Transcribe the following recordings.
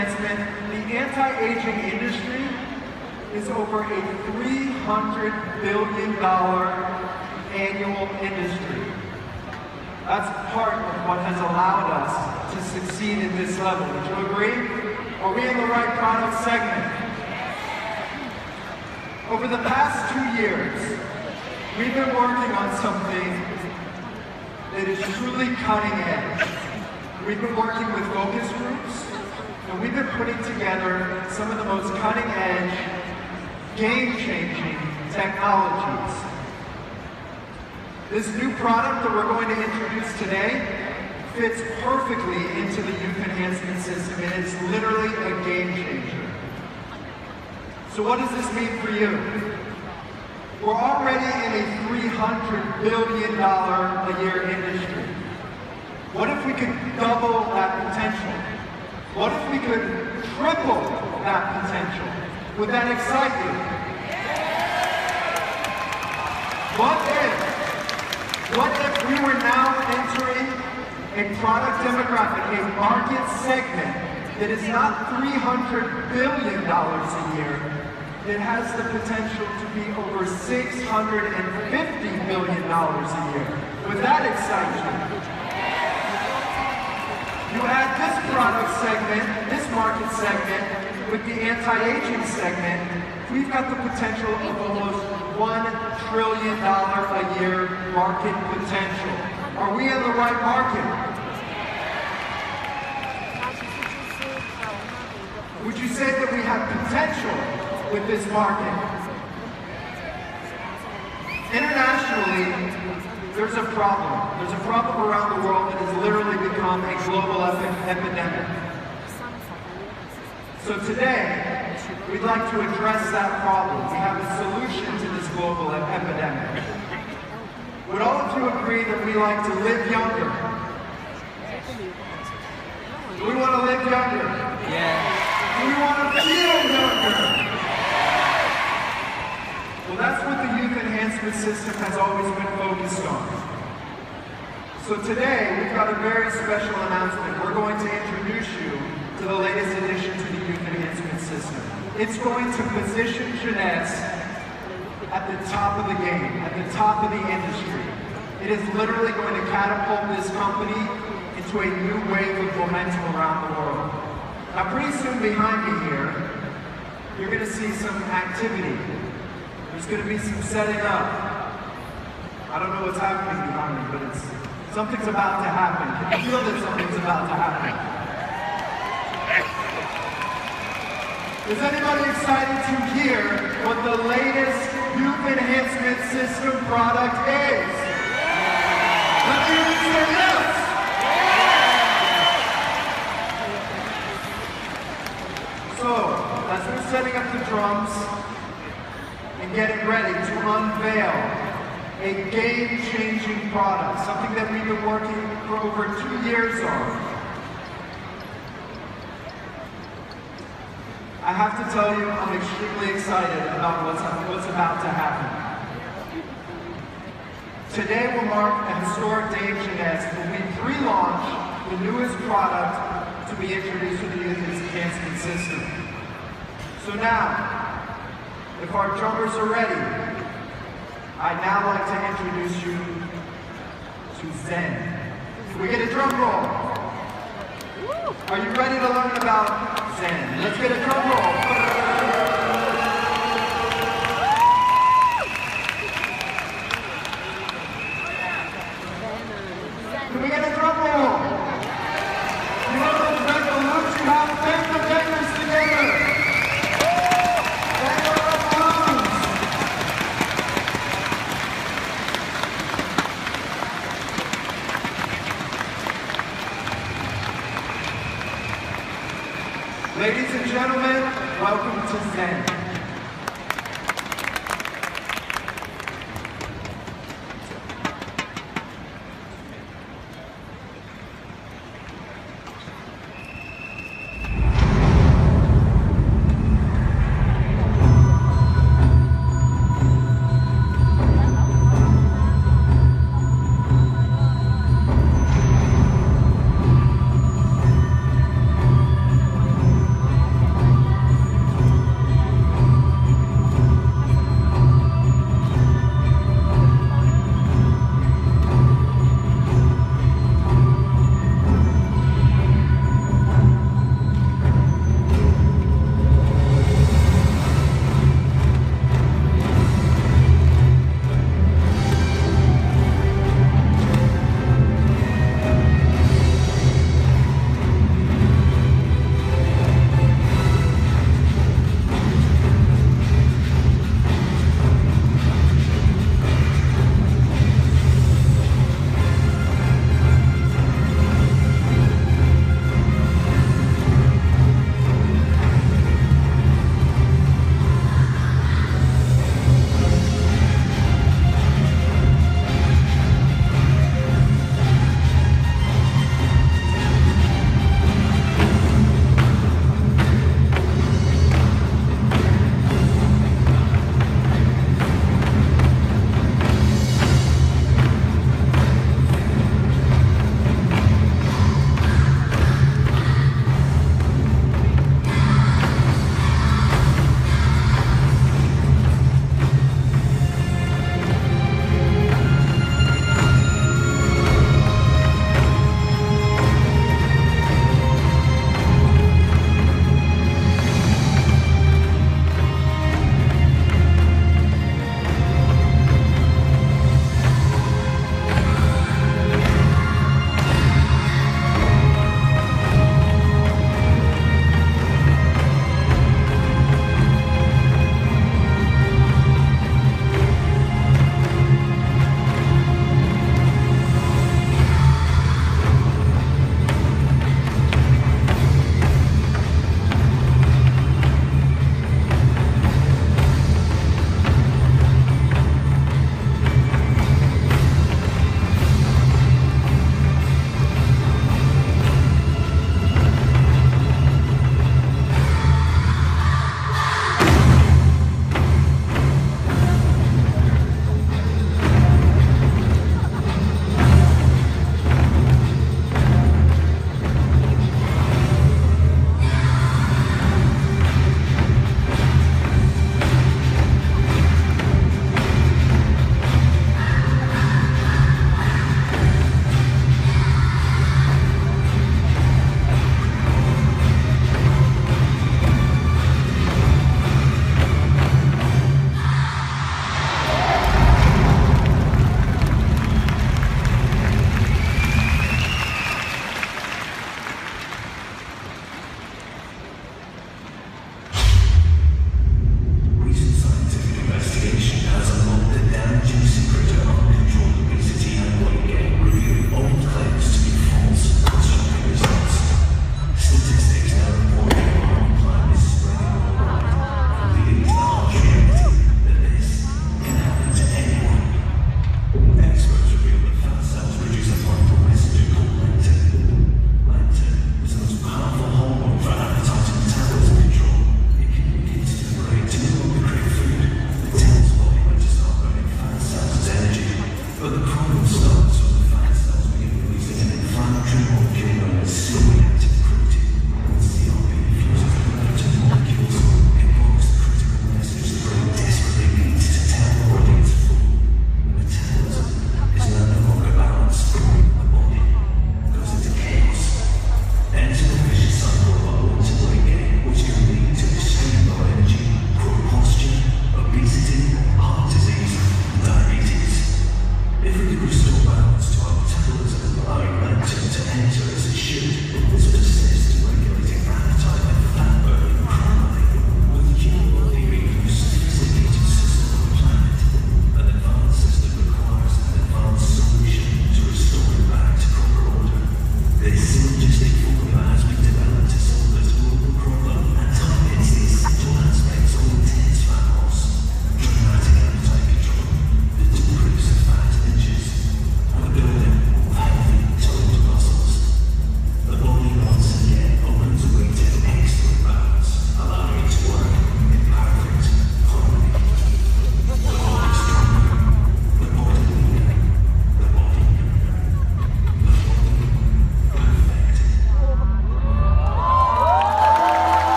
enhancement, the anti-aging industry is over a $300 billion annual industry. That's part of what has allowed us to succeed at this level. Would you agree? Are we in the right product segment? Over the past 2 years, we've been working on something that is truly cutting edge. We've been working with focus groups, and we've been putting together some of the most cutting edge, game-changing technologies. This new product that we're going to introduce today fits perfectly into the youth enhancement system, and it's literally a game changer. So what does this mean for you? We're already in a $300 billion a year industry. What if we could double that potential? What if we could triple that potential? Would that excite you? What if we were now entering a product demographic, a market segment that is not $300 billion a year, it has the potential to be over $650 billion a year. Would that excite you? You add this product segment, this market segment, with the anti-aging segment, we've got the potential of almost $1 trillion a year market potential. Are we in the right market? Would you say that we have potential with this market? Internationally, there's a problem. There's a problem around the world that has literally become a global epidemic. So today, we'd like to address that problem. We have a solution to this global epidemic. Would all of you agree that we like to live younger? Do we want to live younger? Yeah. Do we want to feel younger? Well, that's what the youth enhancement system has always been focused on. So today, we've got a very special announcement. We're going to introduce you to the latest addition to the youth enhancement system. It's going to position Jeunesse at the top of the game, at the top of the industry. It is literally going to catapult this company into a new wave of momentum around the world. Now, pretty soon behind me here, you're going to see some activity. There's going to be some setting up. I don't know what's happening behind me, but something's about to happen. Can you feel that something's about to happen? Is anybody excited to hear what the latest youth enhancement system product is? Let me hear you say yes! So, as we're setting up the drums and getting ready to unveil a game-changing product, something that we've been working for over 2 years on, I have to tell you, I'm extremely excited about what's about to happen. Today will mark a historic day in Jeunesse when we pre-launch the newest product to be introduced to the youth enhancement system. So now, if our drummers are ready, I'd now like to introduce you to Zen. Can we get a drum roll? Are you ready to learn about Zen? Let's get a drum roll. Can we get a drum roll? You know those red balloons you have? Bang the bangers together. Bang the red balloons. Ladies and gentlemen, welcome to Zen.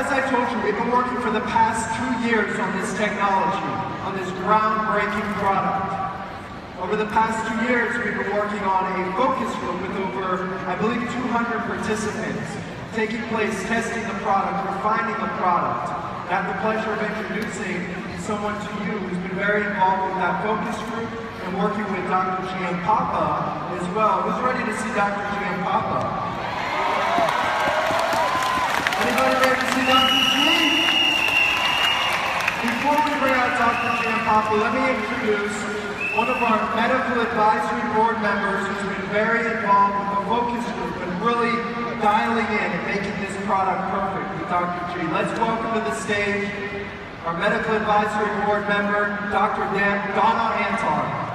as I told you, we've been working for the past 2 years on this technology, on this groundbreaking product. Over the past 2 years, we've been working on a focus group with over, I believe, 200 participants, taking place, testing the product, refining the product. I have the pleasure of introducing someone to you who's been very involved with that focus group and working with Dr. Giampapa as well. Who's ready to see Dr. Giampapa? Anybody ready to see Dr. G? Before we bring out Dr. Giampapa, let me introduce one of our medical advisory board members who's been very involved with the focus group and really dialing in and making this product perfect with Dr. G. Let's welcome to the stage our medical advisory board member, Dr. Donna Antar.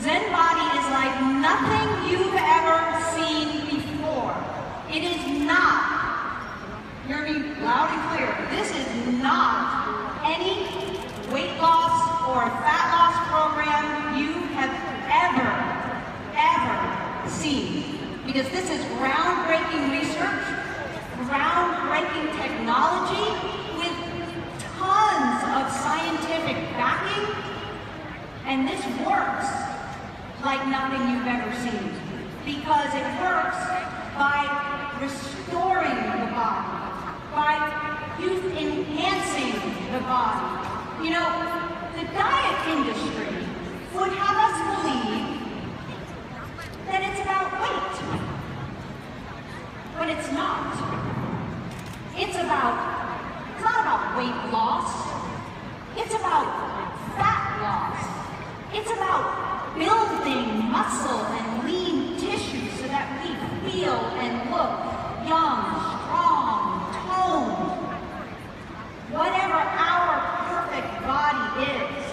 Zen body is like nothing you've ever seen before. It is not, hear me loud and clear, this is not any weight loss or fat loss program you have ever seen. Because this is groundbreaking research, groundbreaking technology with tons of scientific backing, and this works like nothing you've ever seen, because it works by restoring the body, by enhancing the body. You know, the diet industry would have us believe that it's about weight, but it's not. It's not about weight loss, it's about fat loss. It's about building muscle and lean tissue so that we feel and look young, strong, toned. Whatever our perfect body is,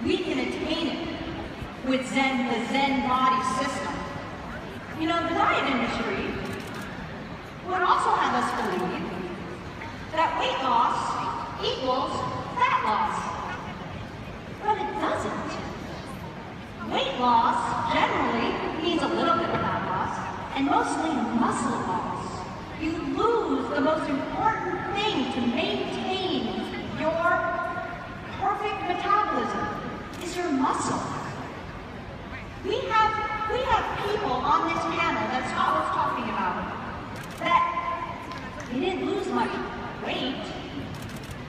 we can attain it with the Zen body system. You know, the diet industry would also have us believe that weight loss equals fat loss. But it doesn't. Weight loss generally means a little bit of fat loss, and mostly muscle loss. You lose the most important thing to maintain your perfect metabolism is your muscle. We have people on this panel that Scott was talking about that they didn't lose much weight,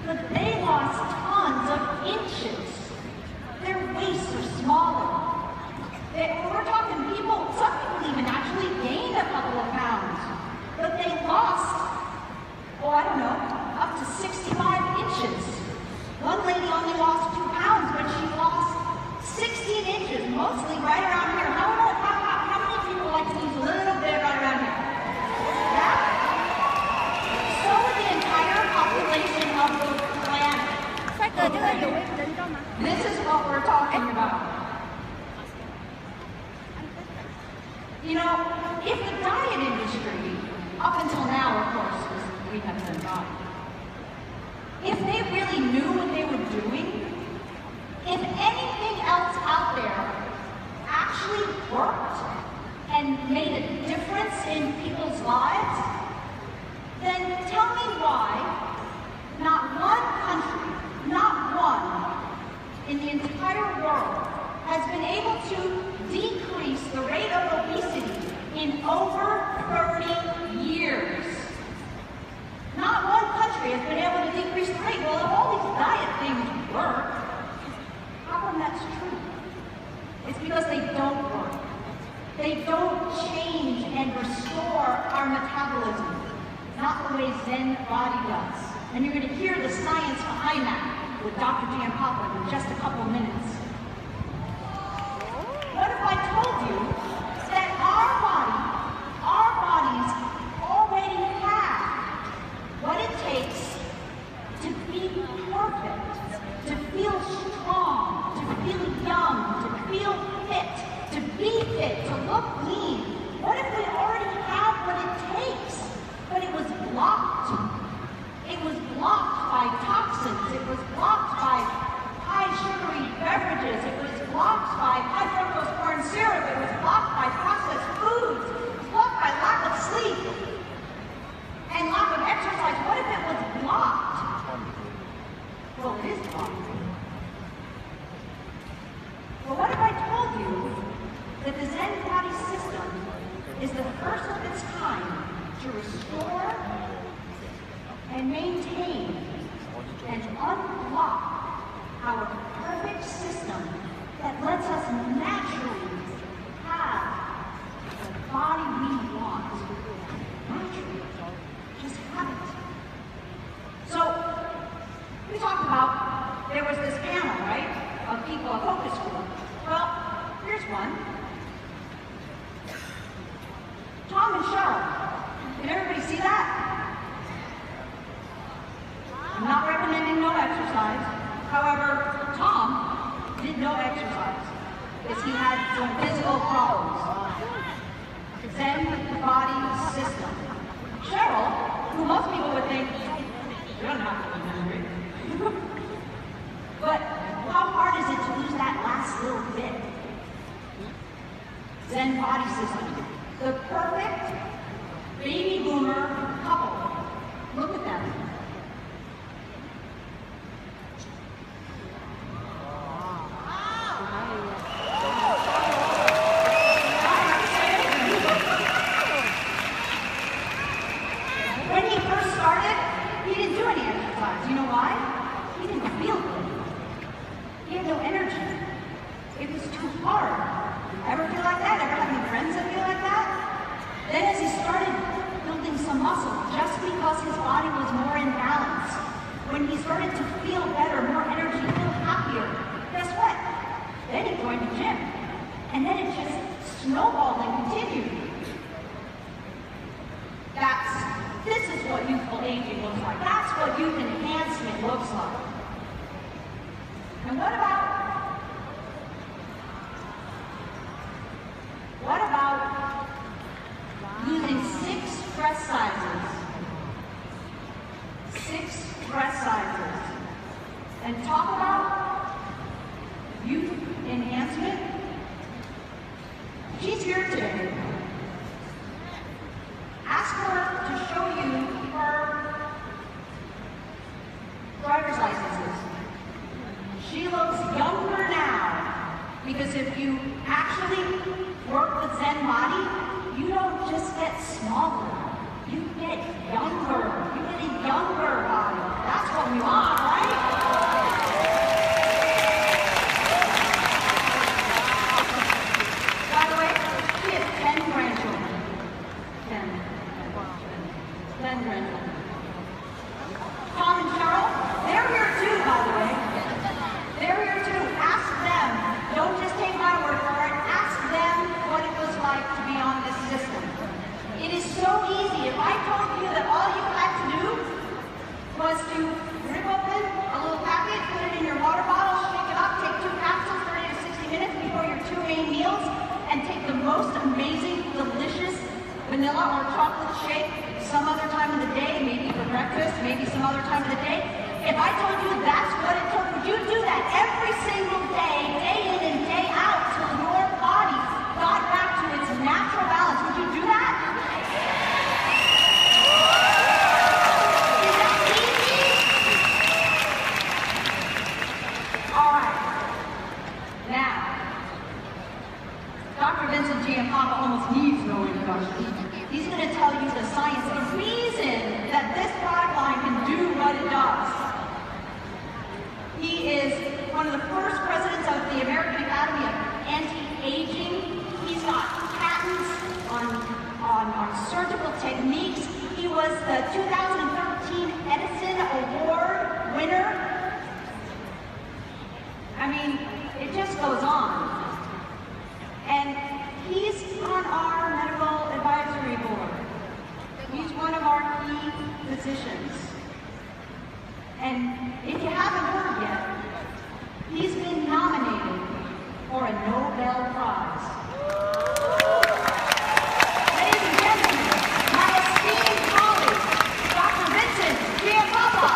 but they lost tons of inches. Their waists are smaller. We're talking some people even actually gained a couple of pounds, but they lost, I don't know, up to 65 inches. One lady only lost 2 pounds, but she lost 16 inches, mostly right around here. How many people like to lose a little bit right around here? Yeah? So would the entire population of the planet. This is what we're talking about. You know, if the diet industry, up until now, of course, we have Zen body, if they really knew what they were doing, if anything else out there actually worked and made a difference in people's lives, then tell me why not one country, not one, in the entire world has been able to decrease the rate of obesity in over 30 years. Not one country has been able to decrease the rate. Well, if all these diet things work, how come that's true? It's because they don't work. They don't change and restore our metabolism, not the way Zen body does. And you're going to hear the science behind that with Dr. Giampapa in just a couple of minutes. What if I told you that our bodies already have what it takes to be perfect? Well, it is wrong. Well, what if I told you that the Zen body system is the first of its kind to restore and maintain and unlock our perfect system that lets us naturally have the body we want. Naturally. Just have it. So, we talked about, there was this panel, right, of people, a focus group. Well, here's one. Tom and Cheryl. Can everybody see that? I'm not recommending no exercise. However, Tom did no exercise because he had some physical problems. Zen body system. Cheryl, who most people would think, you don't have to be hungry. But how hard is it to lose that last little bit? Zen body system. The perfect baby boomer couple. Look at them. When he first started, he didn't do any exercise. You know why? He didn't feel good. He had no energy. It was too hard. Ever feel like that? Ever have any friends that feel like that? Then as he started building some muscle, just because his body was more in balance, when he started to feel better, more energy, feel happier, guess what? Then he joined the gym. And then it just snowballed and continued. This is what youthful aging looks like. That's what youth enhancement looks like. And what about using 6 dress sizes? 6 dress sizes. And talk about youth enhancement. She's here today. Ask her to show you her driver's licenses. She looks younger now, because if you actually work with Zen body, you don't just get smaller, you get younger. You get a younger body. That's what we want, right? By the way, she has 10 grandchildren. 10 grandchildren. Tom and Cheryl, they're here too, by the way. They're here too. Ask them. Don't just take my word for it. Ask them what it was like to be on this system. It is so easy. If I told you that all you had to do was to rip open a little packet, put it in your water bottle, shake it up, take 2 capsules, 30 to 60 minutes before your 2 main meals, and take the most amazing, delicious vanilla or chocolate shake some other time of the day, maybe for breakfast, maybe some other time of the day. If I told you that's what it took, would you do that every single day, day in and day out, till your body got back to its natural balance? Would you do that? Is that easy? All right. Now, Dr. Vincent Giampapa almost needs no introduction. He's going to tell you the science, the reason that this product line can do what it does. He is one of the first presidents of the American Academy of Anti-Aging. He's got patents on surgical techniques. He was the 2013 Edison Award winner. I mean, it just goes on. And he's on our medical advisory board. He's one of our key physicians. And if you haven't heard yet, he's been nominated for a Nobel Prize. Ladies and gentlemen, my esteemed colleague, Dr. Vincent Giampapa.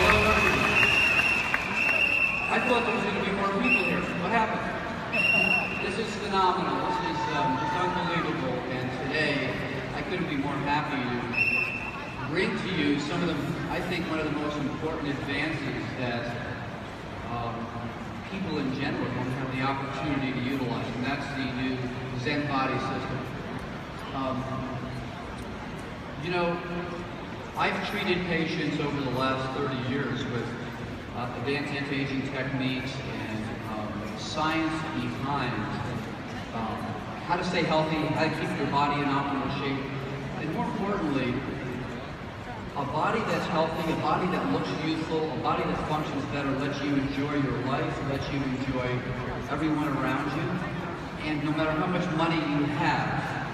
Hello, bring to you some of the, I think, one of the most important advances that people in general don't have the opportunity to utilize, and that's the new Zen body system. You know, I've treated patients over the last 30 years with advanced anti-aging techniques and science behind how to stay healthy, how to keep your body in optimal shape, and more importantly, a body that's healthy, a body that looks youthful, a body that functions better, lets you enjoy your life, lets you enjoy everyone around you. And no matter how much money you have,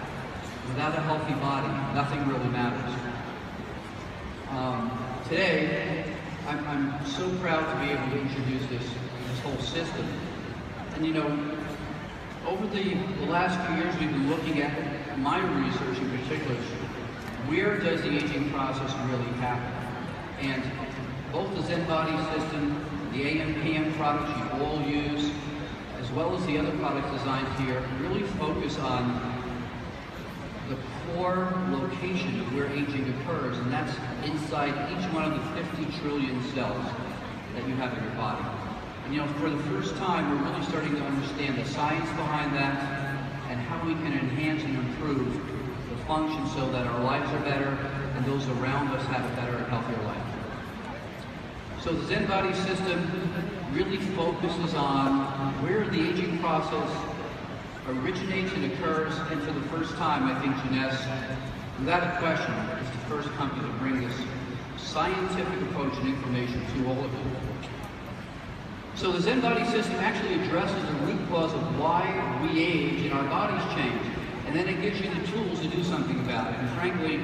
without a healthy body, nothing really matters. Today, I'm so proud to be able to introduce this whole system. And you know, over the last few years, we've been looking at my research in particular. Where does the aging process really happen? And both the Zen body system, the AM/PM products you all use, as well as the other products designed here, really focus on the core location of where aging occurs, and that's inside each one of the 50 trillion cells that you have in your body. And you know, for the first time, we're really starting to understand the science behind that and how we can enhance and improve the function so that our lives are better and those around us have a better and healthier life. So the Zen body system really focuses on where the aging process originates and occurs, and for the first time, I think Jeunesse, without a question, is the first company to bring this scientific approach and information to all of you. So the Zen body system actually addresses the root cause of why we age and our bodies change, and then it gives you the tools to do something about it. And frankly,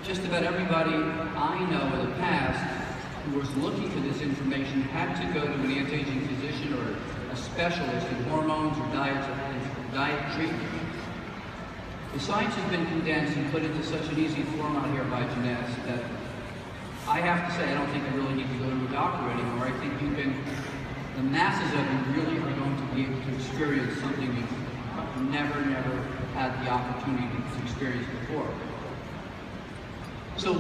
just about everybody I know in the past who was looking for this information had to go to an anti-aging physician or a specialist in hormones or diet treatment. The science has been condensed and put into such an easy format here by Jeunesse that I have to say I don't think you really need to go to a doctor anymore. I think you can, the masses of you really are going to be able to experience something you've never had the opportunity to experience before. So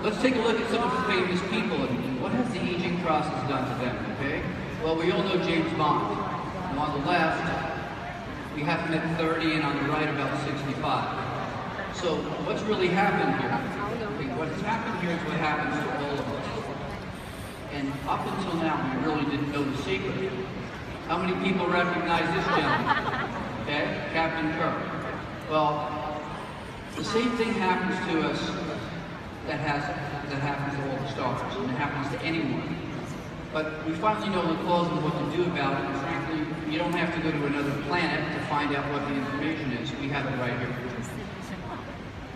let's take a look at some of the famous people and what has the aging process done to them, okay? Well, we all know James Bond. And on the left, we have him at 30 and on the right about 65. So what's really happened here? Okay, what's happened here is what happens to all of us. And up until now, we really didn't know the secret. How many people recognize this gentleman? Okay, Captain Kirk. Well, the same thing happens to us that happens to all the stars, and it happens to anyone. But we finally know the cause and what to do about it, and frankly, you don't have to go to another planet to find out what the information is. We have it right here.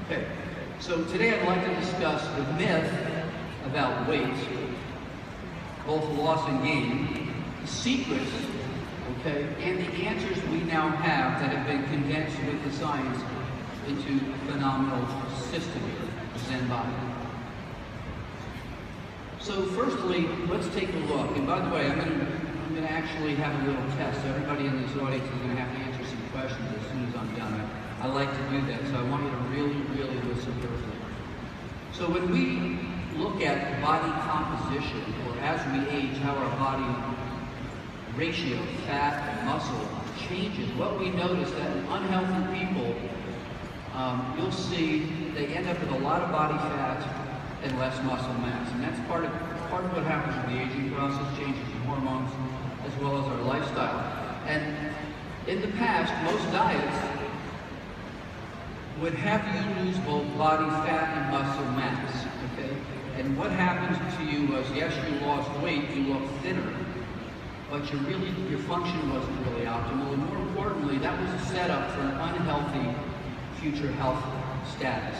Okay, so today I'd like to discuss the myth about weight, both loss and gain, the secrets, okay, and the answers we now have that have been condensed with the science into a phenomenal system here. Zen body. So firstly, let's take a look. And by the way, I'm going to actually have a little test. So everybody in this audience is going to have to answer some questions as soon as I'm done. I like to do that, so I want you to really listen carefully. So when we look at body composition, or as we age, how our body ratio, fat and muscle changes, what we notice that in unhealthy people, you'll see they end up with a lot of body fat and less muscle mass. And that's part of what happens with the aging process, changes in hormones, as well as our lifestyle. And in the past, most diets would have you lose both body fat and muscle mass, okay? And what happens to you was, yes, you lost weight, you looked thinner, but your function wasn't really optimal, and more importantly, that was a setup for an unhealthy future health status.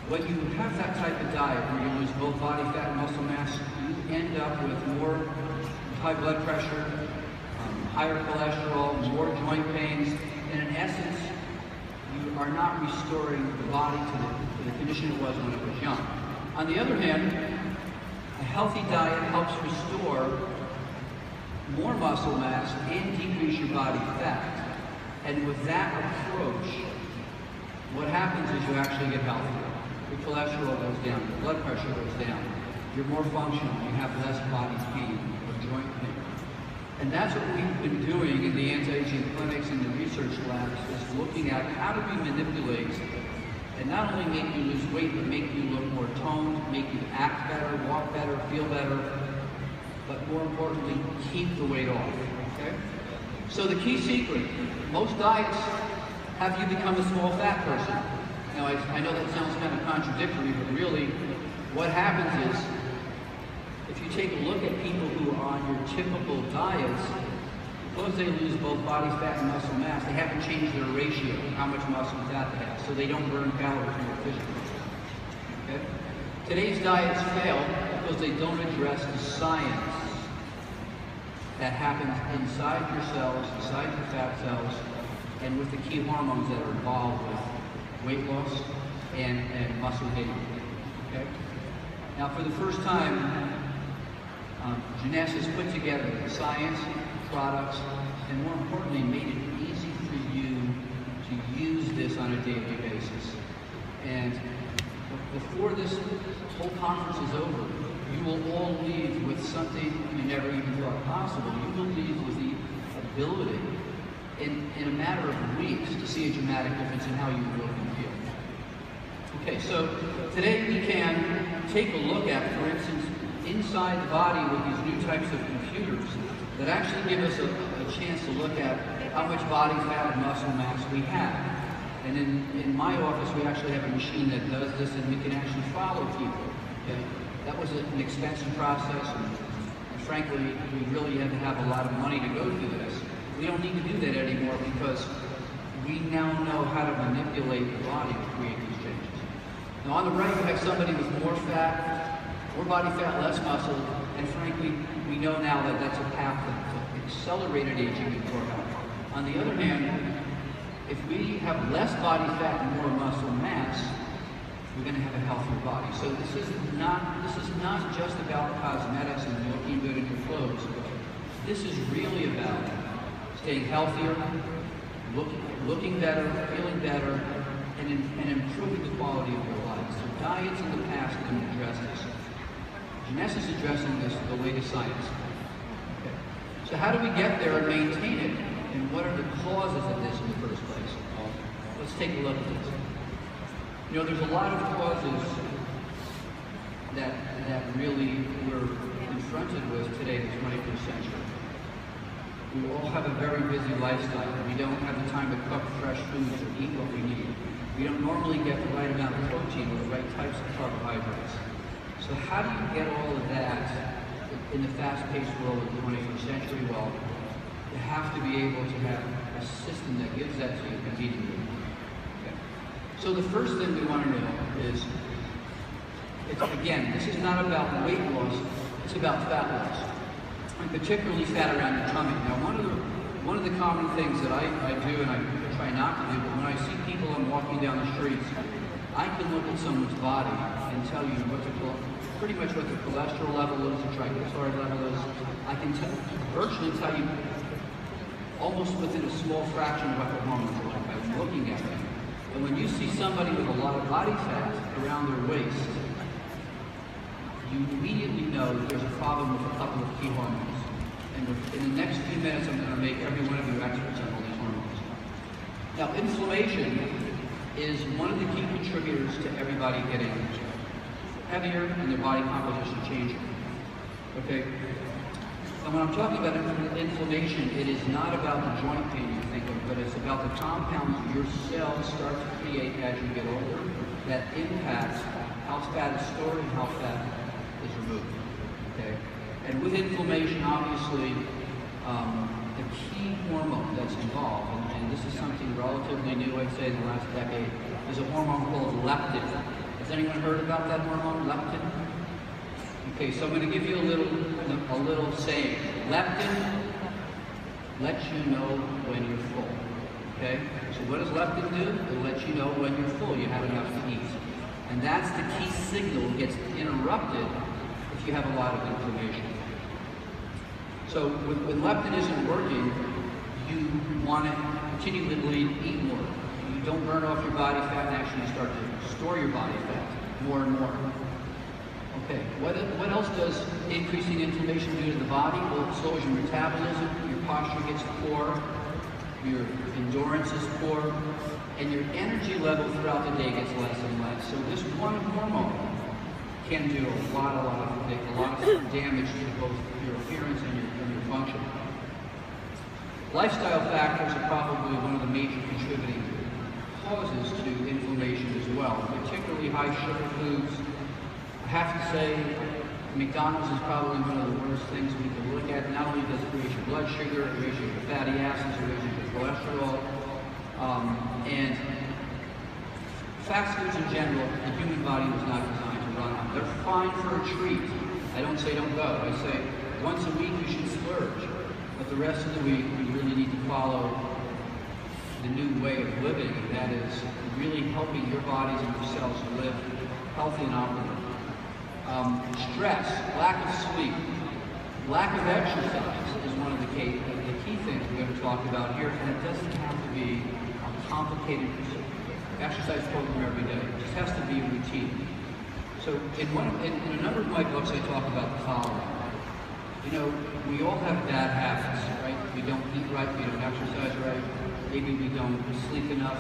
When you have that type of diet where you lose both body fat and muscle mass, you end up with more high blood pressure, higher cholesterol, more joint pains, and in essence, you are not restoring the body to the condition it was when it was young. On the other hand, a healthy diet helps restore more muscle mass and decrease your body fat. And with that approach, what happens is you actually get healthier. cholesterol goes down, your blood pressure goes down, you're more functional, you have less body pain or joint pain. And that's what we've been doing in the anti-aging clinics and the research labs, is looking at how do we manipulate and not only make you lose weight, but make you look more toned, make you act better, walk better, feel better, but more importantly, keep the weight off, okay? So the key secret, most diets have you become a small fat person. Now, I know that sounds kind of contradictory, but really what happens is, if you take a look at people who are on your typical diets, because they lose both body fat and muscle mass, they haven't changed their ratio, how much muscle and fat they have, so they don't burn calories more efficiently. Okay? Today's diets fail because they don't address the science that happens inside your cells, inside your fat cells, and with the key hormones that are involved with weight loss and muscle gain. Okay? Now, for the first time, Jeunesse has put together the science, products, and more importantly, made it easy for you to use this on a daily basis. And before this whole conference is over, you will all leave with something you never even thought possible. You will leave with the ability, in a matter of weeks, to see a dramatic difference in how you look and feel. Okay, so today we can take a look at, for instance, inside the body with these new types of computers that actually give us a chance to look at how much body fat and muscle mass we have. And in my office, we actually have a machine that does this, and we can actually follow people. Okay? That was an expensive process, and frankly, we really had to have a lot of money to go through this. We don't need to do that anymore because we now know how to manipulate the body to create these changes. Now on the right, you have somebody with more fat, more body fat, less muscle, and frankly, we know now that that's a path to accelerated aging and poor health. On the other hand, if we have less body fat and more muscle mass, we're going to have a healthier body. So this is not just about cosmetics and looking good in your clothes. This is really about staying healthier, looking better, feeling better, and improving the quality of your life. So diets in the past didn't address this. Jeunesse is addressing this with the latest science. Okay. So how do we get there and maintain it? And what are the causes of this in the first place? Let's take a look at this. You know, there's a lot of causes that really we're confronted with today in the 21st century. We all have a very busy lifestyle. We don't have the time to cook fresh foods or eat what we need. We don't normally get the right amount of protein or the right types of carbohydrates. So how do you get all of that in the fast-paced world of the 21st century? Well, you have to be able to have a system that gives that to you conveniently. Okay. So the first thing we want to know is, again, this is not about weight loss, it's about fat loss, and particularly fat around your tummy. Now, one of the common things that I do, and I try not to do, but when I see people I'm walking down the streets, I can look at someone's body and tell you pretty much what the cholesterol level is, the triglyceride level is. I can virtually tell you almost within a small fraction of what their hormones are like by looking at them. And when you see somebody with a lot of body fat around their waist, you immediately know that there's a problem with a couple of key hormones. And in the next few minutes, I'm going to make every one of you experts on all these hormones. Now, inflammation is one of the key contributors to everybody getting heavier and their body composition changing. Okay? And when I'm talking about inflammation, it is not about the joint pain you think of, but it's about the compounds your cells start to create as you get older that impact how fat is stored and how fat is removed. Okay? And with inflammation, obviously, the key hormone that's involved, and this is something relatively new, I'd say, in the last decade, is a hormone called leptin. Has anyone heard about that hormone, leptin? Okay, so I'm going to give you a little saying. Leptin lets you know when you're full. Okay? So what does leptin do? It lets you know when you're full, you have enough to eat. And that's the key signal that gets interrupted if you have a lot of inflammation. So when leptin isn't working, you want to continually eat more. You don't burn off your body fat and actually start to store your body fat. more and more. Okay, what else does increasing inflammation do to the body? Well, it slows your metabolism, your posture gets poor, your endurance is poor, and your energy level throughout the day gets less and less. So this one hormone can do a lot of damage to both your appearance and your function. Lifestyle factors are probably one of the major contributing causes to inflammation as well, particularly high sugar foods. I have to say, McDonald's is probably one of the worst things we can look at. Not only does it raise your blood sugar, it raises your fatty acids, it raises your cholesterol, and fast foods in general, the human body was not designed to run on. They're fine for a treat. I don't say don't go. I say once a week you should splurge, but the rest of the week you really need to follow the new way of living, and that is really helping your bodies and your cells live healthy and optimal. Stress, lack of sleep, lack of exercise is one of the key things we're going to talk about here, and it doesn't have to be a complicated exercise program every day. It just has to be a routine. So in a number of my books I talk about the following. You know, we all have bad habits, right? We don't eat right, we don't exercise right, maybe we don't sleep enough.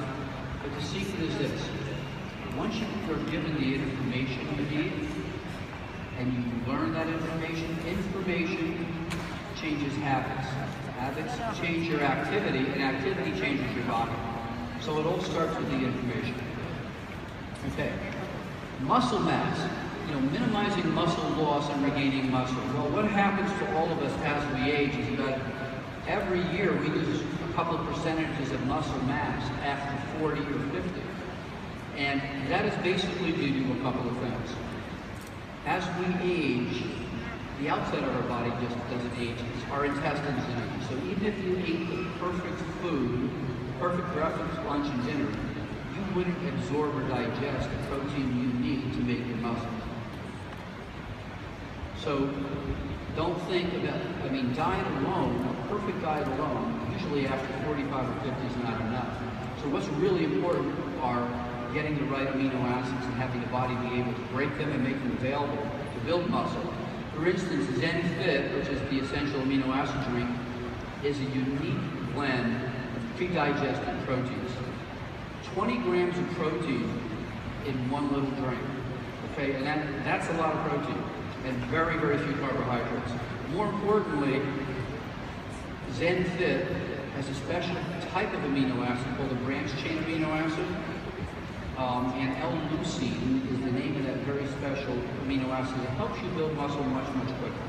But the secret is this: once you're given the information you need, and you learn that information changes habits. Habits change your activity, and activity changes your body. So it all starts with the information. Okay. Muscle mass. You know, minimizing muscle loss and regaining muscle. Well, what happens to all of us as we age is that every year we lose a couple of percentages of muscle mass after 40 or 50. And that is basically due to a couple of things. As we age, the outside of our body just doesn't age. Our intestines age. So even if you ate the perfect food, perfect breakfast, lunch, and dinner, you wouldn't absorb or digest the protein you need to make your muscles. So don't think about, diet alone, a perfect diet alone, usually after 45 or 50 is not enough. So what's really important are getting the right amino acids and having the body be able to break them and make them available to build muscle. For instance, Zen Fit, which is the essential amino acid drink, is a unique blend of pre-digested proteins. 20 grams of protein in one little drink. Okay, and that's a lot of protein and very, very few carbohydrates. More importantly, Zen Fit has a special type of amino acid called a branched chain amino acid. And L-leucine is the name of that very special amino acid that helps you build muscle much, much quicker.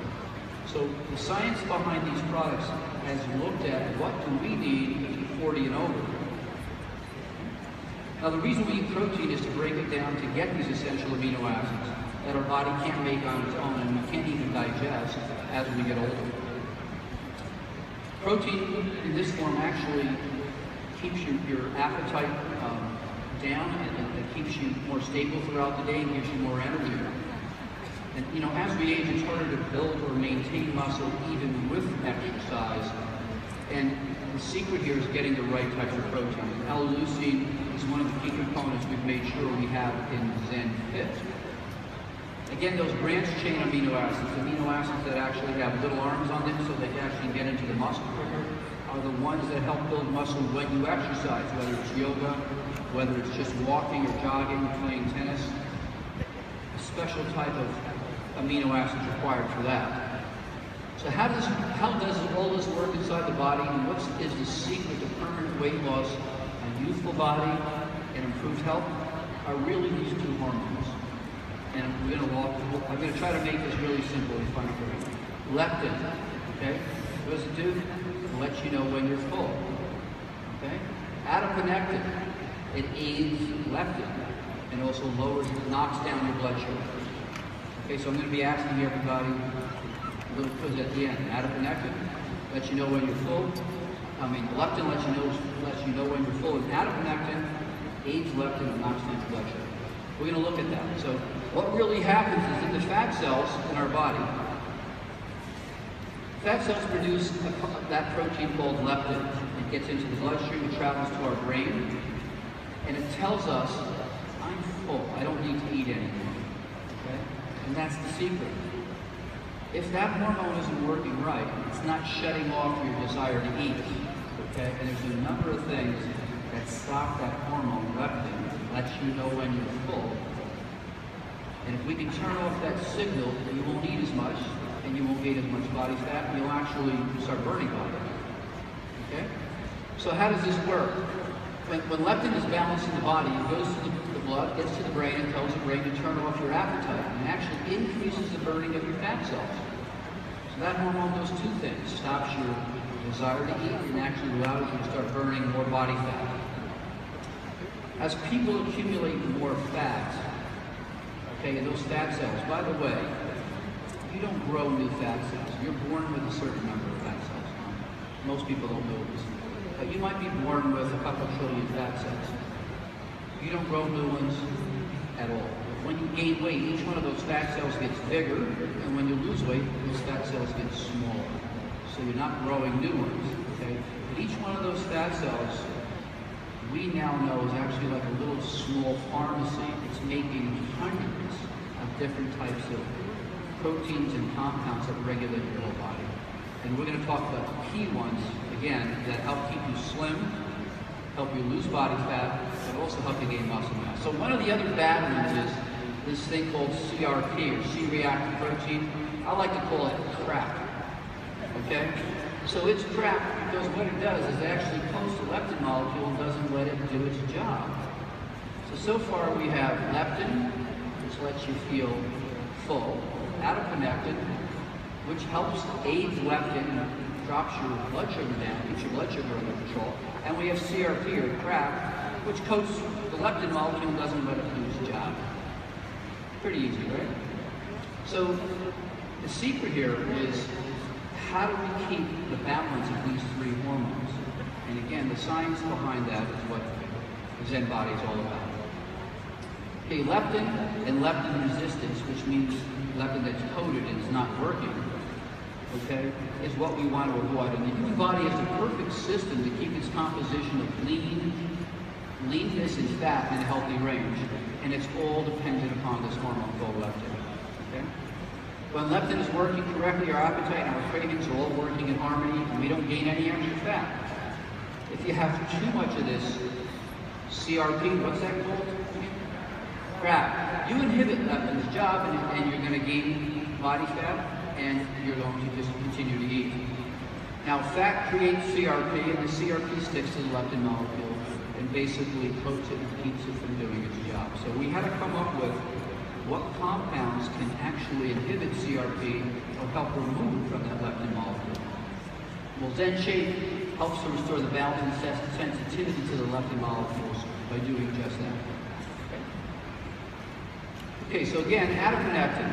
So the science behind these products has looked at what do we need at 40 and over. Now the reason we eat protein is to break it down to get these essential amino acids that our body can't make on its own and we can't even digest as we get older. Protein in this form actually keeps your appetite down, and it keeps you more stable throughout the day and gives you more energy. And you know, as we age, it's harder to build or maintain muscle even with exercise. And the secret here is getting the right types of protein. L-leucine is one of the key components we've made sure we have in Zen Fit. Again, those branched chain amino acids that actually have little arms on them so they can actually get into the muscle quicker, are the ones that help build muscle when you exercise, whether it's yoga, whether it's just walking or jogging or playing tennis. A special type of amino acids required for that. So how does all this work inside the body, and what is the secret to permanent weight loss, a youthful body, and improved health? Are really these two hormones. And I'm going to try to make this really simple and fun for you. Leptin, okay? What does it do? It lets you know when you're full, okay? Adiponectin, it aids leptin and also knocks down your blood sugar. Okay, so I'm going to be asking everybody a little quiz at the end. Adiponectin lets you know when you're full. Leptin lets you know when you're full, and adiponectin aids leptin and knocks down your blood sugar. We're going to look at that. So what really happens is that the fat cells in our body, fat cells produce that protein called leptin. It gets into the bloodstream, it travels to our brain, and it tells us, I'm full, I don't need to eat anymore. that's the secret. If that hormone isn't working right, it's not shutting off your desire to eat. Okay? And there's a number of things that stop that hormone, leptin, lets you know when you're full. And if we can turn off that signal, you won't eat as much, and you won't gain as much body fat, and you'll actually start burning body. Okay? So how does this work? When leptin is balanced in the body, it goes to the blood, gets to the brain, and tells the brain to turn off your appetite, and actually increases the burning of your fat cells. So that hormone does two things: stops your desire to eat and actually allows you to start burning more body fat. As people accumulate more fat, okay, and those fat cells, by the way, you don't grow new fat cells. You're born with a certain number of fat cells. Most people don't know this. But you might be born with a couple trillion fat cells. You don't grow new ones at all. When you gain weight, each one of those fat cells gets bigger, and when you lose weight, those fat cells get smaller. So you're not growing new ones, okay? But each one of those fat cells, we now know is actually like a little small pharmacy. It's making hundreds of different types of proteins and compounds that regulate your whole body. And we're going to talk about the key ones, again, that help keep you slim, help you lose body fat, but also help you gain muscle mass. So one of the other bad ones is this thing called CRP, or C-reactive protein. I like to call it crap, okay? So it's crap because what it does is it actually pulls the leptin molecule and doesn't let it do its job. So far we have leptin, which lets you feel full, adiponectin, which helps aid leptin, drops your blood sugar down, keeps your blood sugar under control, and we have CRP, or crap, which coats the leptin molecule and doesn't let it do its job. Pretty easy, right? So the secret here is, how do we keep the balance of these three hormones? And again, the science behind that is what the Zen body is all about. Okay, leptin and leptin resistance, which means leptin that's coated and is not working, okay, is what we want to avoid. And the human body has the perfect system to keep its composition of leanness and fat in a healthy range. And it's all dependent upon this hormone called leptin. Okay? When leptin is working correctly, our appetite and our cravings are all working in harmony, and we don't gain any extra fat. If you have too much of this CRP, what's that called? Crap. You inhibit leptin's job, and you're going to gain body fat, and you're going to just continue to eat. Now, fat creates CRP, and the CRP sticks to the leptin molecule and basically coats it and keeps it from doing its job. So we had to come up with what compounds can actually inhibit CRP or help remove from that leptin molecule. Well, Zen Shape helps to restore the balance and sensitivity to the leptin molecules by doing just that. Okay, so again, adiponectin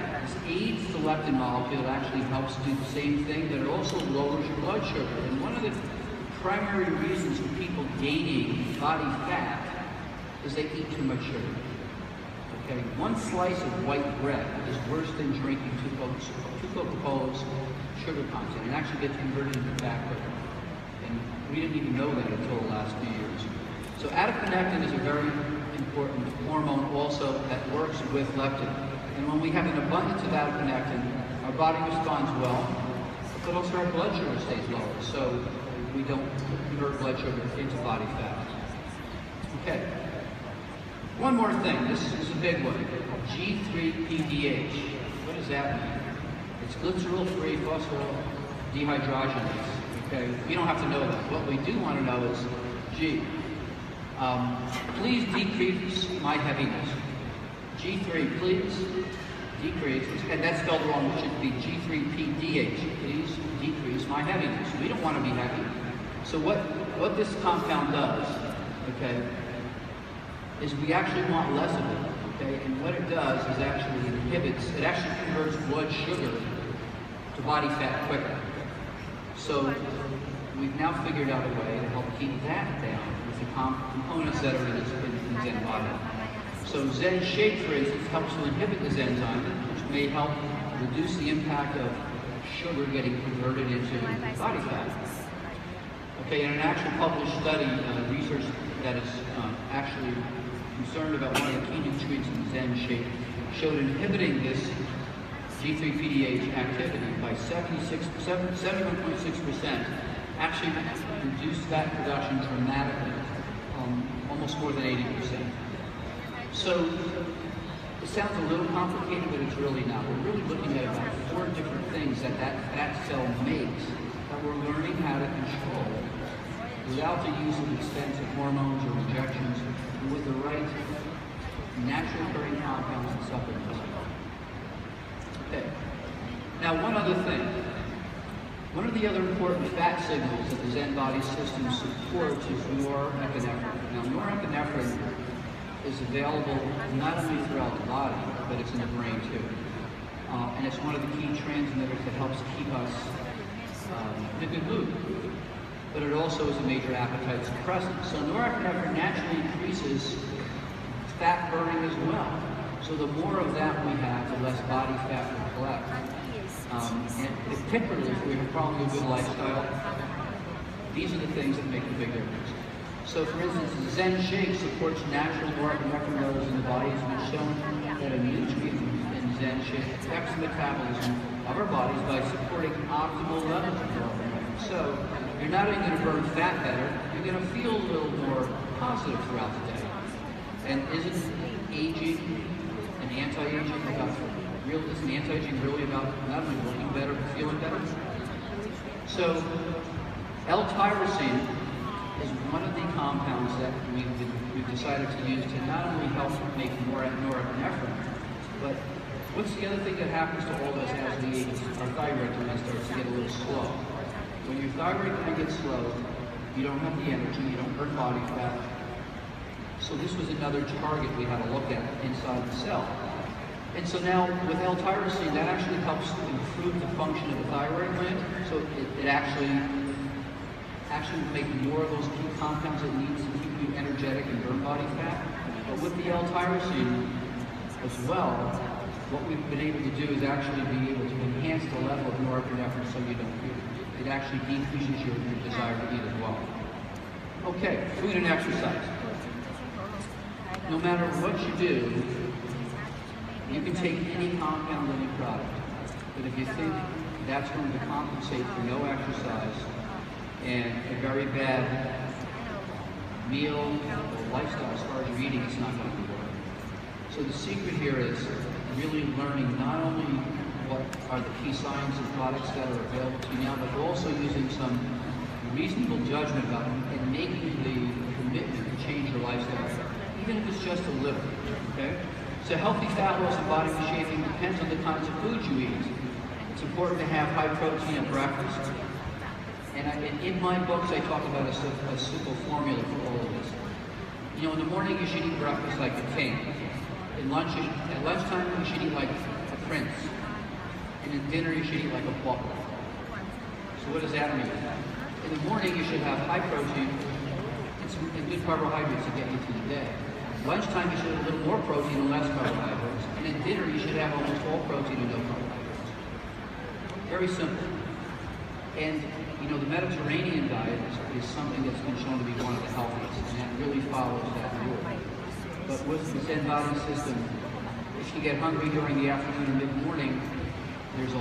aids the leptin molecule. It actually helps do the same thing, but it also lowers your blood sugar. And one of the primary reasons for people gaining body fat is they eat too much sugar. Okay, one slice of white bread is worse than drinking two Coca-Colas sugar content. It actually gets converted into fat quicker. And we didn't even know that until the last few years. So adiponectin is a very important hormone also that works with leptin. And when we have an abundance of adiponectin, our body responds well, but also our blood sugar stays lower. So we don't convert blood sugar into body fat. Okay. One more thing, this is a big one. G3-PDH. What does that mean? It's glycerol-free phosphodehydrogenase. Okay, we don't have to know that. What we do want to know is, G, please decrease my heaviness. G3, please decrease, and that's spelled wrong, it should be G3-PDH. Please decrease my heaviness. We don't want to be heavy. So what this compound does, okay, is we actually want less of it, okay? And what it does is actually it actually converts blood sugar to body fat quicker. So we've now figured out a way to help keep that down with the components that are in Zen body. So Zen Shape, for instance, helps to inhibit this enzyme, which may help reduce the impact of sugar getting converted into body fat. Okay, in an actual published study, research that is actually concerned about one of the key nutrients in Zen Shape showed inhibiting this G3-PDH activity by 71.6%, actually reduced fat production dramatically, almost more than 80%. So it sounds a little complicated, but it's really not. We're really looking at about 4 different things that fat cell makes that we're learning how to control without the use of expensive hormones or injections, and with the right natural occurring compounds and supplements. Okay. Now, one other thing. One of the other important fat signals that the Zen body system supports is norepinephrine. Now, norepinephrine is available not only throughout the body, but it's in the brain too. And it's one of the key transmitters that helps keep us in a good mood. But it also is a major appetite suppressant. So norepinephrine naturally increases fat burning as well. So the more of that we have, the less body fat we collect. And particularly if we have probably a good lifestyle, these are the things that make the big difference. So for instance, the Zen shake supports natural norepinephrine levels in the body. It's been shown that a nutrient in Zen shake affects the metabolism of our bodies by supporting optimal levels of norepinephrine. So you're not only going to burn fat better, you're going to feel a little more positive throughout the day. And isn't aging and anti-aging about isn't anti-aging really about not only looking better but feeling better? So L-tyrosine is one of the compounds that we've decided to use to not only help make more norepinephrine, but what's the other thing that happens to all of us as we age? Our thyroid gland starts to get a little slow. When your thyroid gland gets slow, you don't have the energy, you don't burn body fat. So this was another target we had to look at inside the cell. And so now with L-tyrosine, that actually helps improve the function of the thyroid gland. So it actually will make more of those key compounds it needs to keep you energetic and burn body fat. But with the L-tyrosine as well, what we've been able to do is actually be able to enhance the level of norepinephrine so you don't feel it. It actually decreases your desire to eat as well. Okay, food and exercise. No matter what you do, you can take any compound, any product. But if you think that's going to compensate for no exercise and a very bad meal or lifestyle as far as your eating, it's not going to work. So the secret here is really learning not only what are the key science and products that are available to you now, but also using some reasonable judgment about them and making the commitment to change your lifestyle, even if it's just a little, okay? So healthy fat loss and body reshaping depends on the kinds of food you eat. It's important to have high protein at breakfast. And in my books, I talk about a simple formula for all of this. You know, in the morning, you should eat breakfast like a king. At lunchtime, you should eat like a prince. And at dinner, you should eat like a pauper. So what does that mean? In the morning, you should have high protein and good carbohydrates to get you through the day. Lunchtime, you should have a little more protein and less carbohydrates. And at dinner, you should have almost all protein and no carbohydrates. Very simple. And, you know, the Mediterranean diet is something that's been shown to be one of the healthiest, and that really follows that rule. But with the Zen body system, if you get hungry during the afternoon or mid-morning, there's a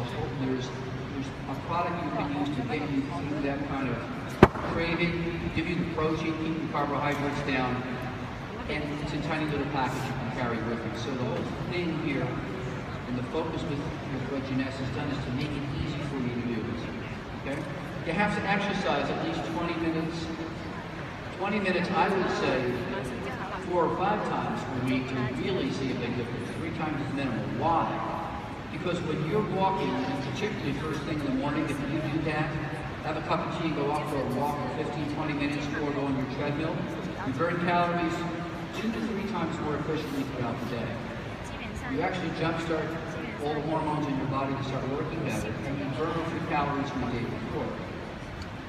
product you can use to get you through that kind of craving, give you the protein, keep the carbohydrates down, and it's a tiny little package you can carry with you. So the whole thing here, and the focus with what Jeunesse has done is to make it easy for you to do this. Okay? You have to exercise at least 20 minutes. 20 minutes, I would say, 4 or 5 times a week to really see a big difference. 3 times is minimal. Why? Because when you're walking, and particularly first thing in the morning, if you do that, have a cup of tea, go out for a walk for 15, 20 minutes, or go on your treadmill, you burn calories 2 to 3 times more efficiently throughout the day. You actually jumpstart all the hormones in your body to start working better, and you burn a few calories from the day before.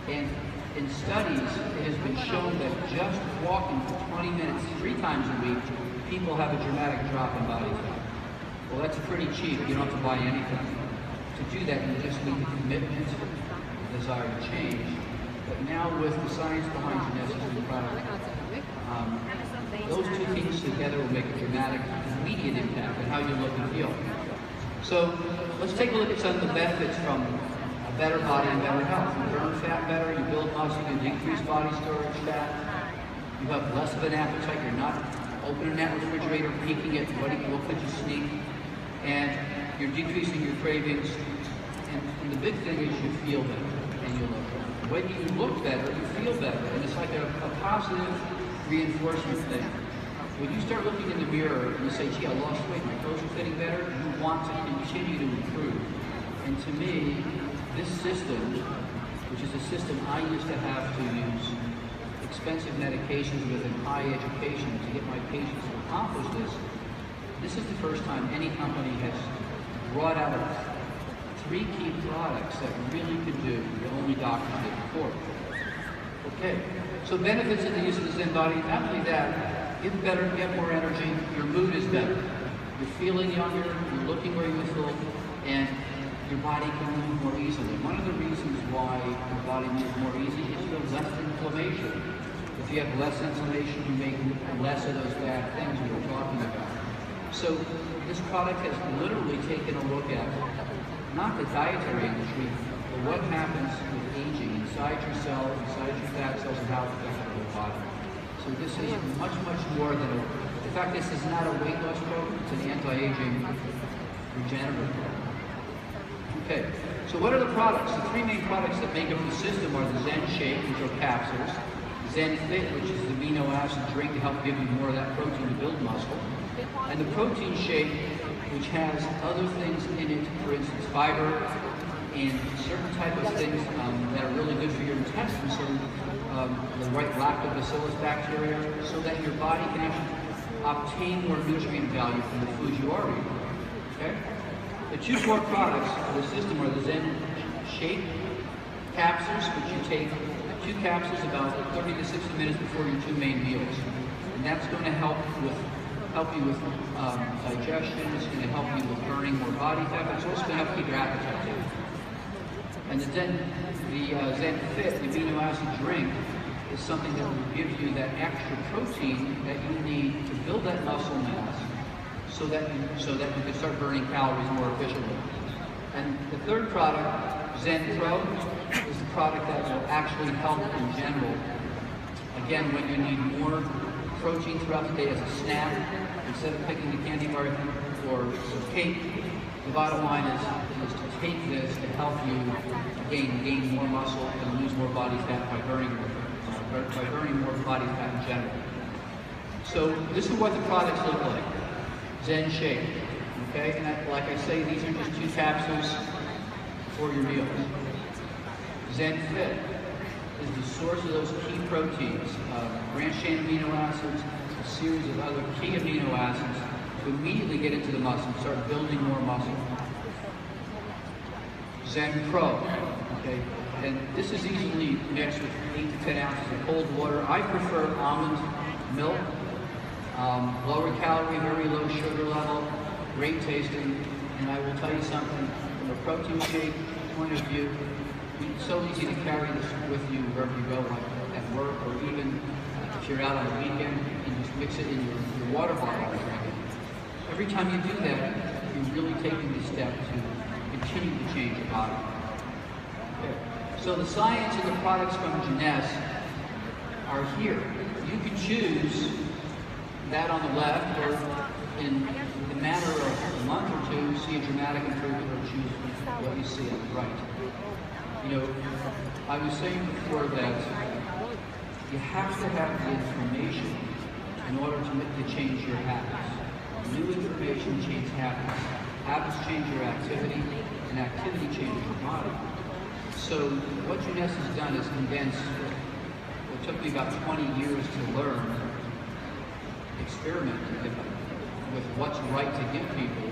And in studies, it has been shown that just walking for 20 minutes 3 times a week, people have a dramatic drop in body fat. Well, that's pretty cheap. You don't have to buy anything. To do that, you just need the commitment, the desire to change. But now with the science behind Jeunesse and the product, those 2 things together will make a dramatic, immediate impact on how you look and feel. So let's take a look at some of the benefits from a better body and better health. You burn fat better, you build muscle, you decrease body storage fat, you have less of an appetite, you're not opening that refrigerator, peeking at what could you sneak, and you're decreasing your cravings. And the big thing is you feel better and you look better. When you look better, you feel better, and it's like a positive reinforcement thing. When you start looking in the mirror and you say, gee, I lost weight, my clothes are fitting better, you want to continue to improve. And to me, this system, which is a system I used to have to use expensive medications with and high education to get my patients to accomplish this is the first time any company has brought out 3 key products that really could do what only doctors did before. Okay, so benefits of the use of the Zen body, not only that, get better, get more energy, your mood is better, you're feeling younger, you're looking where you feel, and your body can move more easily. One of the reasons why your body moves more easily is you have less inflammation. If you have less inflammation, you make less of those bad things we were talking about. So this product has literally taken a look at not the dietary industry, but what happens with aging inside your cell, inside your fat cells, and how it affects your whole body. So this is much, much more than in fact, this is not a weight loss program, it's an anti-aging regenerative program. Okay, so what are the products? The 3 main products that make up the system are the Zen Shake, which are capsules, Zen Fit, which is the amino acid drink to help give you more of that protein to build muscle, and the Protein Shake, which has other things in it, for instance, fiber and certain type of things that are really good for your intestines, so the right lactobacillus bacteria, so that your body can actually obtain more nutrient value from the foods you are eating. Okay? The 2 core products of the system are the Zen Shake capsules, which you take 2 capsules about 30 to 60 minutes before your 2 main meals, and that's going to help you with digestion, it's going to help you with burning more body fat, but it's also going to help keep your appetite down. And the Zen Fit, the amino acid drink, is something that will give you that extra protein that you need to build that muscle mass so that you can start burning calories more efficiently. And the 3rd product, Zen Pro, is the product that will actually help in general. Again, when you need more protein throughout the day as a snack, instead of picking the candy bar or some cake, the bottom line is to take this to help you gain more muscle and lose more body fat by burning more body fat in general. So this is what the products look like. Zen Shake, okay? And like I say, these are just 2 capsules for your meals. Zen Fit is the source of those key proteins, branched-chain amino acids, a series of other key amino acids to immediately get into the muscle, start building more muscle. Zen Pro, okay, and this is easily mixed with 8 to 10 ounces of cold water. I prefer almond milk, lower calorie, very low sugar level, great tasting, and I will tell you something, from a protein shake point of view, it's so easy to carry this with you wherever you go, like at work, or even if you're out on the weekend, you just mix it in your water bottle and drink it. Every time you do that, you're really taking the step to continue to change your body. Okay. So the science and the products from Jeunesse are here. You can choose that on the left, or in the matter of a month or 2, see a dramatic improvement, or choose what you see on the right. You know, I was saying before that you have to have the information in order to change your habits. New information changes habits. Habits change your activity, and activity changes your body. So what Jeunesse has done is condensed what took me about 20 years to learn, experiment with what's right to give people.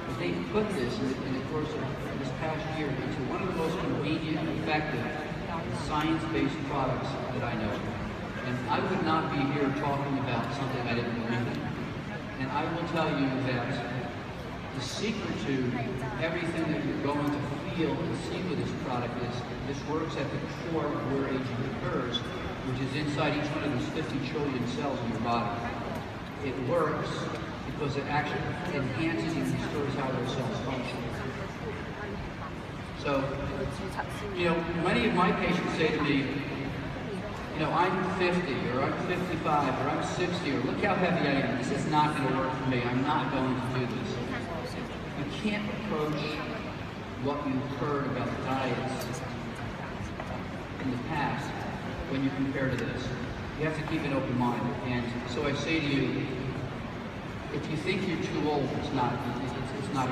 But they put this in the course of this past year into one of the most convenient, effective, science-based products that I know. And I would not be here talking about something I didn't believe in. And I will tell you that the secret to everything that you're going to feel and see with this product is this works at the core of where aging occurs, which is inside each one of those 50 trillion cells in your body. It works because it actually enhances and restores how those cells function. So, you know, many of my patients say to me, you know, I'm 50, or I'm 55, or I'm 60, or look how heavy I am. This is not going to work for me. I'm not going to do this. You can't approach what you've heard about diets in the past when you compare to this. You have to keep an open mind. And so I say to you, if you think you're too old, it's not a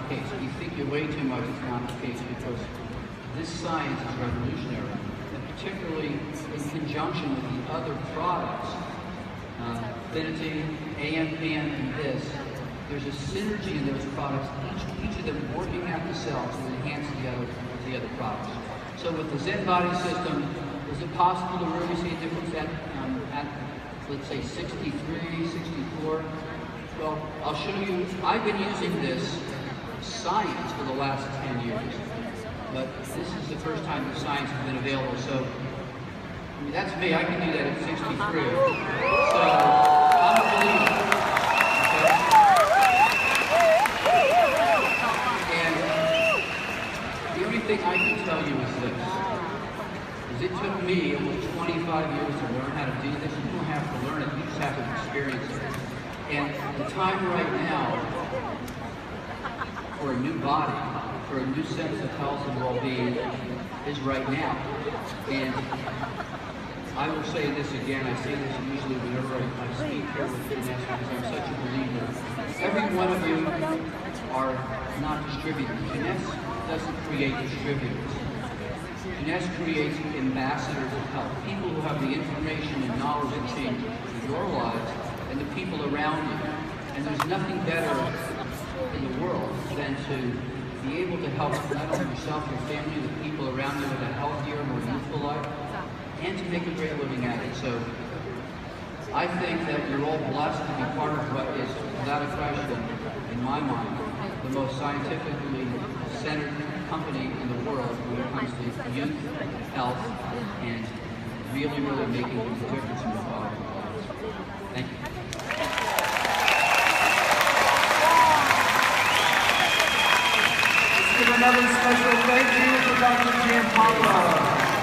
case. If you think you're way too much, it's not the case, because this science is revolutionary, and particularly in conjunction with the other products, Affinity, AMPM, and this. There's a synergy in those products, each of them working at the cells to enhance the other products. So with the Zen Body System, is it possible to really see a difference at let's say 63, 64? Well, I'll show you. I've been using this science for the last 10 years, but this is the first time the science has been available. So, I mean, that's me. I can do that at 63. So, I'm a believer. Okay? And the only thing I can tell you is this. It took me almost 25 years to learn how to do this. You don't have to learn it, you just have to experience it. And the time right now for a new body, for a new sense of health and well-being is right now. And I will say this again, I say this usually whenever I speak here with Jeunesse, because I'm such a believer. Every one of you are not distributors. Jeunesse doesn't create distributors. Jeunesse creates ambassadors of health, people who have the information and knowledge to change your lives and the people around you. And there's nothing better in the world than to be able to help not only yourself, your family, the people around you with a healthier, more youthful life, and to make a great living at it. So I think that you're all blessed to be part of what is, without a question, in my mind, the most scientifically centered company in the world when it comes to youth, health, and really, really making a difference in the quality of lives. Thank you. Let's give another special thank you to Dr. Giampapa.